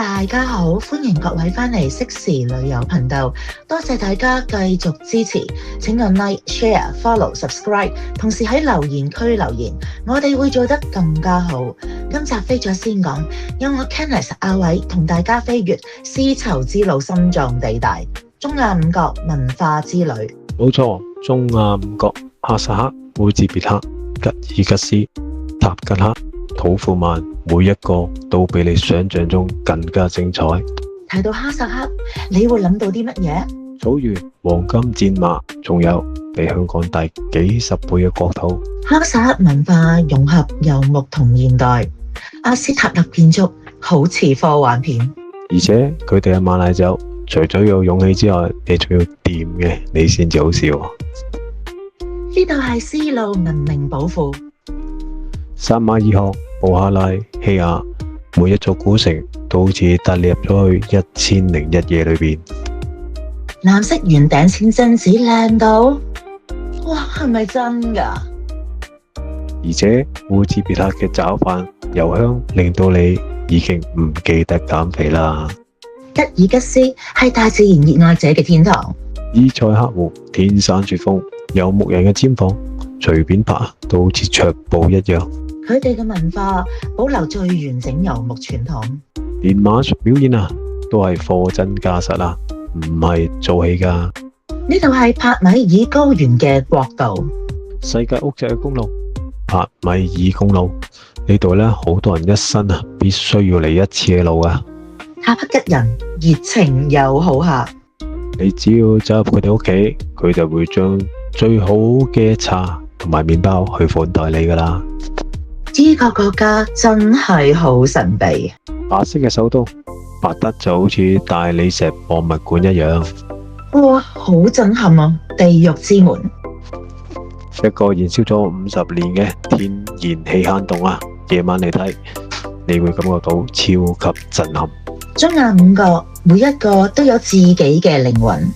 大家好，歡迎各位返嚟適時旅遊頻道，多謝大家繼續支持，請按 Like、Share、Follow、Subscribe， 同時喺留言區留言，我哋會做得更加好。今集飛咗先講，有我 Kenneth 阿偉同大家飛越絲綢之路心臟地帶，中亞五國文化之旅。冇錯，中亞五國哈薩克、烏茲別克、吉爾吉斯、塔吉克、土庫曼，每一個都比你想象中更加精彩。提到哈薩克，你會諗到啲乜嘢？草原、黃金戰馬，仲有比香港大幾十倍嘅國土。哈薩克文化融合遊牧同現代，阿斯塔納建築好似科幻片，而且佢哋嘅馬奶酒，除咗有勇氣之外，你仲要掂嘅，你先至好笑。呢度係絲路文明寶庫，撒馬爾罕、布哈拉、希亞，每一座古城都好似踏入咗去1001夜裏邊。藍色圓頂清真寺靚到，哇，係咪真㗎？而且烏茲別克嘅炒飯油香，令到你已經唔記得減肥啦。吉爾吉斯係大自然熱愛者嘅天堂，伊塞克湖天山雪峰，有牧人嘅氈房，隨便拍都好似桌布一樣。佢哋嘅文化保留最完整遊牧傳統，連馬術表演都係貨真價實啊，唔係做戲㗎。呢度係帕米爾高原嘅國度，世界屋脊嘅公路帕米爾公路，呢度好多人一生必須要嚟一次嘅路啊。塔克吉人熱情又好客，你只要走入佢哋屋企，佢就會將最好嘅茶同埋麵包去款待你㗎啦。呢個國家真係好神秘，白色嘅首都，白得就好似大理石博物館一樣。哇，好震撼啊！地獄之門，一個燃燒咗50年嘅天然氣坑洞啊！夜晚嚟睇，你會感覺到超級震撼。中亞五國每一個都有自己嘅靈魂，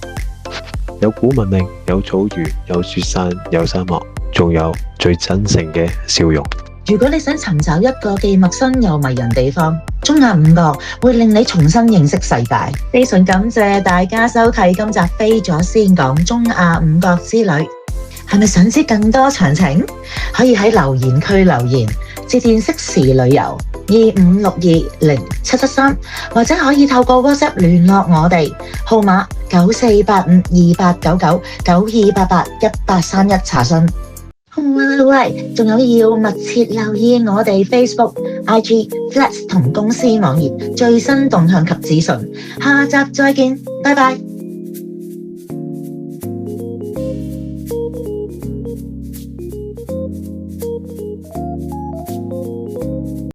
有古文明，有草原，有雪山，有沙漠，仲有最真誠嘅笑容。如果你想尋找一個既陌生又迷人地方，中亞五國會令你重新認識世界。非常感謝大家收睇今集飛咗先講中亞五國之旅，係咪想知更多詳情？可以喺留言區留言，致電適時旅遊25620773，或者可以透過 WhatsApp 聯絡我哋，號碼9485289992881831查詢。喂，仲有要密切留意我哋 Facebook、IG、Flex 同公司網頁最新動向及資訊。下集再見，拜拜。